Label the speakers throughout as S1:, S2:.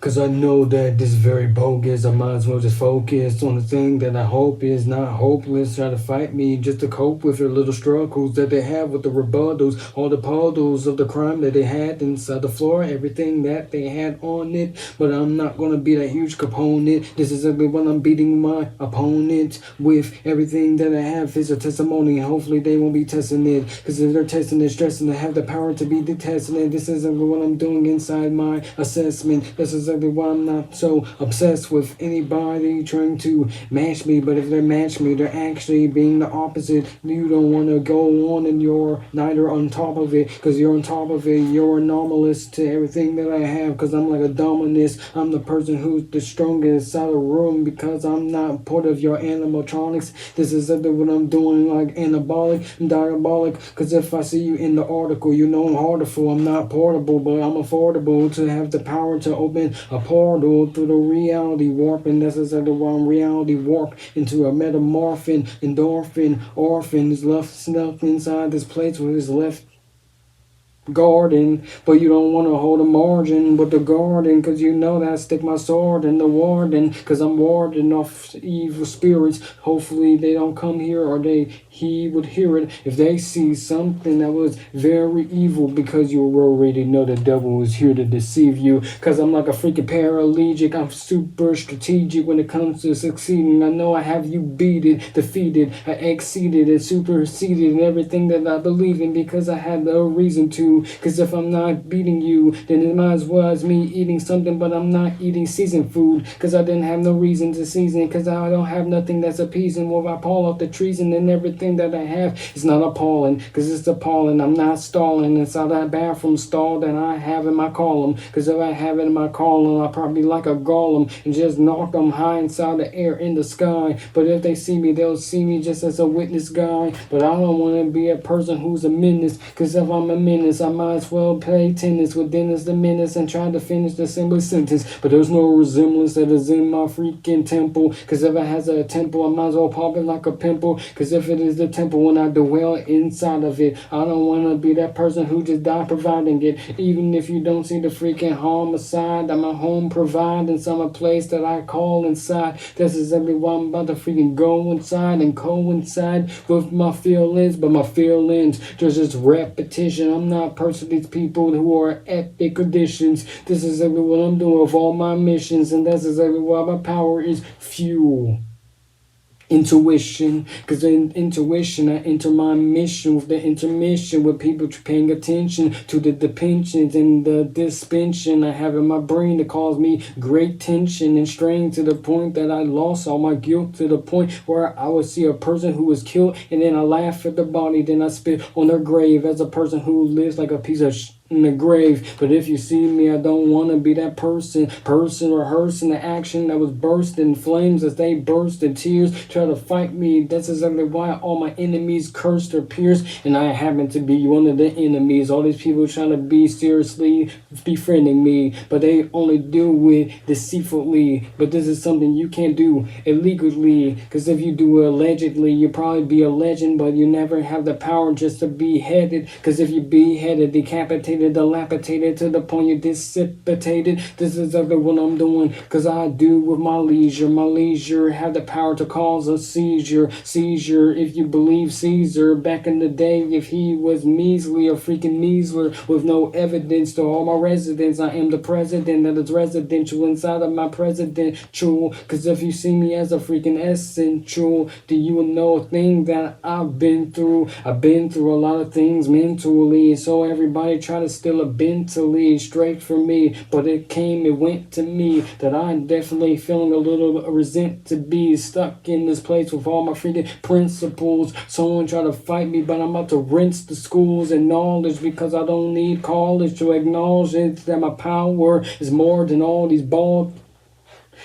S1: Cause I know that this is very bogus. I might as well just focus on the thing that I hope is not hopeless. Try to fight me just to cope with their little struggles that they have with the rebuttals, all the puddles of the crime that they had inside the floor, everything that they had on it. But I'm not gonna be that huge component. This is exactly when I'm beating my opponent with everything that I have is a testimony. Hopefully they won't be testing it. Cause if they're testing it, stressing, they have the power to be testing it. This is exactly what I'm doing inside my assessment. This is exactly why I'm not so obsessed with anybody trying to match me. But if they match me, they're actually being the opposite. You don't want to go on and you're neither on top of it. Cause you're on top of it. You're anomalous to everything that I have. Cause I'm like a dominus. I'm the person who's the strongest out of the room because I'm not part of your animatronics. This is exactly what I'm doing, like anabolic and diabolic. Cause if I see you in the article, you know I'm harderful. I'm not portable, but I'm affordable to have the power to open a portal through the reality warp. And that's exactly why I'm reality warp into a metamorphin, endorphin, orphan is left snuffed inside this place with his left garden, but you don't want to hold a margin with the garden, cause you know that I stick my sword in the warden, cause I'm warding off evil spirits. Hopefully they don't come here, or he would hear it if they see something that was very evil, because you already know the devil is here to deceive you. Cause I'm like a freaking paralegic. I'm super strategic when it comes to succeeding. I know I have you beaten, defeated, I exceeded and superseded in everything that I believe in, because I had no reason to. Cause if I'm not beating you, then it might as well as me eating something, but I'm not eating seasoned food. Cause I didn't have no reason to season. Cause I don't have nothing that's appeasing. Well, if I pull off the treason, and everything that I have is not appalling. Cause it's appalling. I'm not stalling inside that bathroom stall that I have in my column. Cause if I have it in my column, I'll probably like a golem and just knock them high inside the air in the sky. But if they see me, they'll see me just as a witness guy. But I don't want to be a person who's a menace. Cause if I'm a menace, I might as well play tennis with Dennis the Menace and try to finish the simple sentence. But there's no resemblance that is in my freaking temple. Cause if it has a temple, I might as well pop it like a pimple. Cause if it is the temple, when I dwell inside of it, I don't want to be that person who just died providing it. Even if you don't see the freaking homicide, I'm a home providing some place that I call inside. This is exactly why I'm about to freaking go inside and coincide with my feelings. But my feelings, there's just repetition. I'm not person these people who are epic conditions. This is exactly what I'm doing with all my missions, and that's exactly why my power is fuel. Intuition, cause in intuition I enter my mission with the intermission, with people paying attention to the depictions and the dispension I have in my brain that cause me great tension and strain, to the point that I lost all my guilt, to the point where I would see a person who was killed and then I laugh at the body, then I spit on their grave as a person who lives like a piece of in the grave. But if you see me, I don't want to be that person rehearsing the action that was burst in flames as they burst in tears, try to fight me. That's exactly why all my enemies cursed or pierced, and I happen to be one of the enemies. All these people trying to be seriously befriending me, but they only do it deceitfully. But this is something you can't do illegally, because if you do it allegedly, you probably be a legend, but you never have the power just to be beheaded. Because if you beheaded, decapitated, dilapidated to the point you dissipated. This is exactly what I'm doing, cause I do with my leisure. My leisure have the power to cause a seizure. Seizure, if you believe Caesar back in the day, if he was measly, a freaking measler with no evidence to all my residents. I am the president that is residential inside of my presidential. Cause if you see me as a freaking essential, do you know a thing that I've been through? I've been through a lot of things mentally, so everybody try to steal a Bentley straight from me, but it went to me that I'm definitely feeling a little resent to be stuck in this place with all my freaking principles. Someone try to fight me, but I'm about to rinse the schools and knowledge, because I don't need college to acknowledge it, that my power is more than all these bald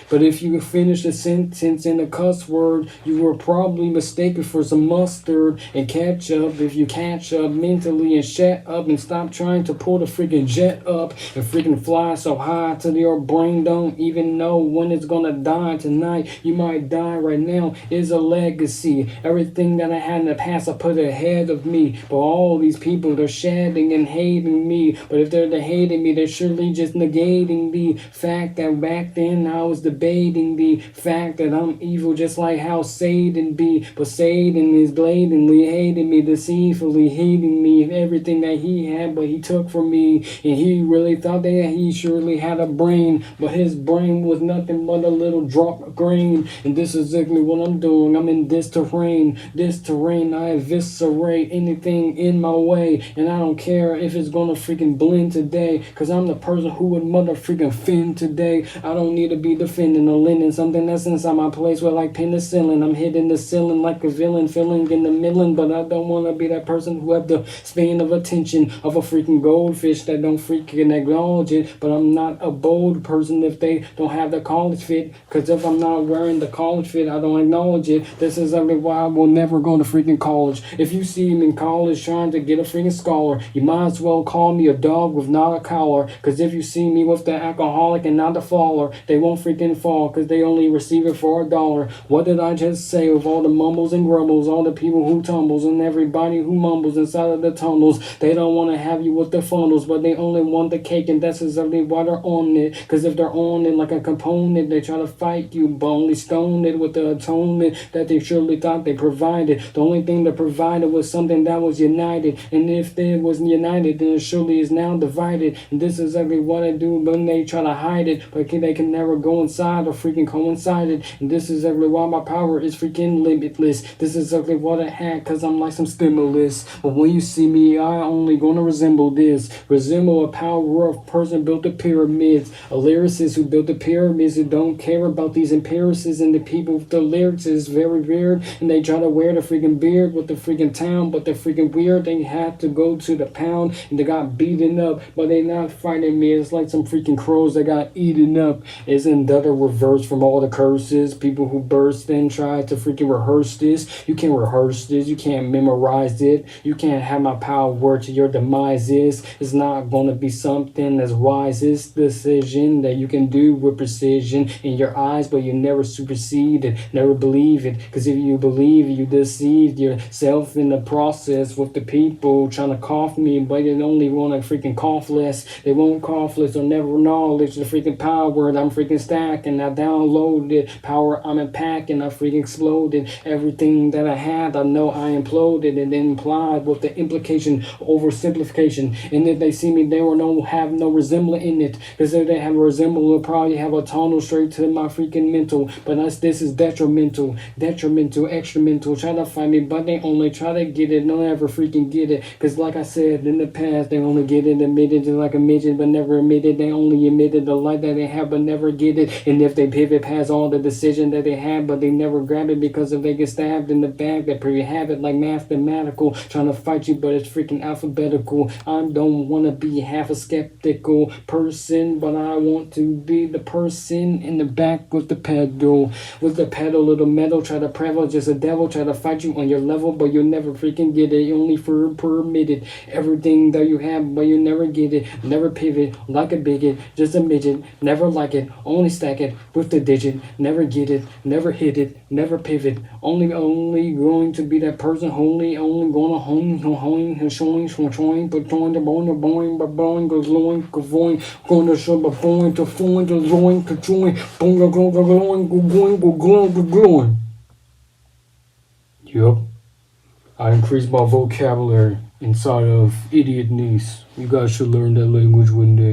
S1: But if you finish a sentence in a cuss word, you were probably mistaken for some mustard and ketchup. If you catch up mentally and shut up and stop trying to pull the freaking jet up and freaking fly so high till your brain don't even know when it's gonna die tonight. You might die right now is a legacy. Everything that I had in the past I put ahead of me. But all these people, they're shedding and hating me. But if they're hating me, they're surely just negating the fact that back then I was debating the fact that I'm evil just like how Satan be. But Satan is blatantly hating me, deceitfully hating me, everything that he had, but he took from me. And he really thought that he surely had a brain, but his brain was nothing but a little drop of grain. And this is exactly what I'm doing. I'm in this terrain. This terrain, I eviscerate anything in my way. And I don't care if it's gonna freaking blend today, cause I'm the person who would mother freaking fin today. I don't need to be defending or lending something that's inside my place with like penicillin. I'm hitting the ceiling like a villain, filling in the middle, but I don't want to be that person who have the span of attention of a freaking goldfish that don't freaking acknowledge it. But I'm not a bold person if they don't have the college fit, cause if I'm not wearing the college fit, I don't acknowledge it. This is exactly why I will never go to freaking college. If you see me in college trying to get a freaking scholar, you might as well call me a dog with not a collar, cause if you see me with the alcoholic and not the faller, they won't freaking fall, cause they only receive it for $1. What did I just say? With all the mumbles and grumbles, all the people who tumbles and everybody who mumbles inside of the tunnels, they don't want to have you with the funnels, but they only want the cake, and that's exactly why they're on it. Cause if they're on it like a component, they try to fight you, but only stone it with the atonement that they surely thought they provided. The only thing they provided was something that was united, and if it wasn't united, then it surely is now divided. And this is exactly what I do when they try to hide it, but they can never go inside or freaking coincide it. And this is exactly why my power is freaking limitless. This is exactly what I had, cause I'm like some stimulus. But when you see me, I only gonna resemble this. Resemble a power of person built the pyramids. A lyricist who built the pyramids, who don't care about these empiricists, and the people with the lyrics is very weird. And they try to wear the freaking beard with the freaking town, but they're freaking weird. They had to go to the pound and they got beaten up, but they not fighting me. It's like some freaking crows that got eaten up. Isn't that a reverse from all the curses? People who burst and try to freaking rehearse this. You can't rehearse this. You can't memorize it. You can't have my power to your demise is. It's not gonna be something as wisest decision that you can do with precision in your eyes, but you never supersede it. Never believe it. Cause if you believe, you deceived yourself in the process with the people trying to cough me, but they only want to freaking cough less. They won't cough less or never knowledge the freaking power that I'm freaking stacking. I downloaded power I'm unpacking. I freaking exploded everything that I had. I know I imploded and implied with the implication oversimplification. And if they see me, they will no have no resemblance in it. Because if they have a resemblance, they'll probably have a tunnel straight to my freaking mental. But this is detrimental, extra mental. Try to find me, but they only try to get it. Don't ever freaking get it. Because like I said in the past, they only get it admitted just like a midget, but never admitted. They only admitted the light that they have, but never get it. And if they pivot past all the decision that they have, but they never grab it, because if they get stabbed in the back, they pretty have it like mathematical. Trying to fight you, but it's freaking alphabetical. I don't want to be half a skeptical person, but I want to be the person in the back with the pedal. With the pedal of the metal, try to prevail, just a devil, try to fight you on your level, but you'll never freaking get it. You only for permitted everything that you have, but you never get it. Never pivot like a bigot, just a midget. Never like it, only stack it with the digit. Never get it, never hit it, never pivot. Only going to be that person. Only gonna showing, but join the boing, but boing goes loin, going, gonna show the boing to foin to loin to join, boing go going. Yup. I increased my vocabulary inside of idiot niece. You guys should learn that language one day.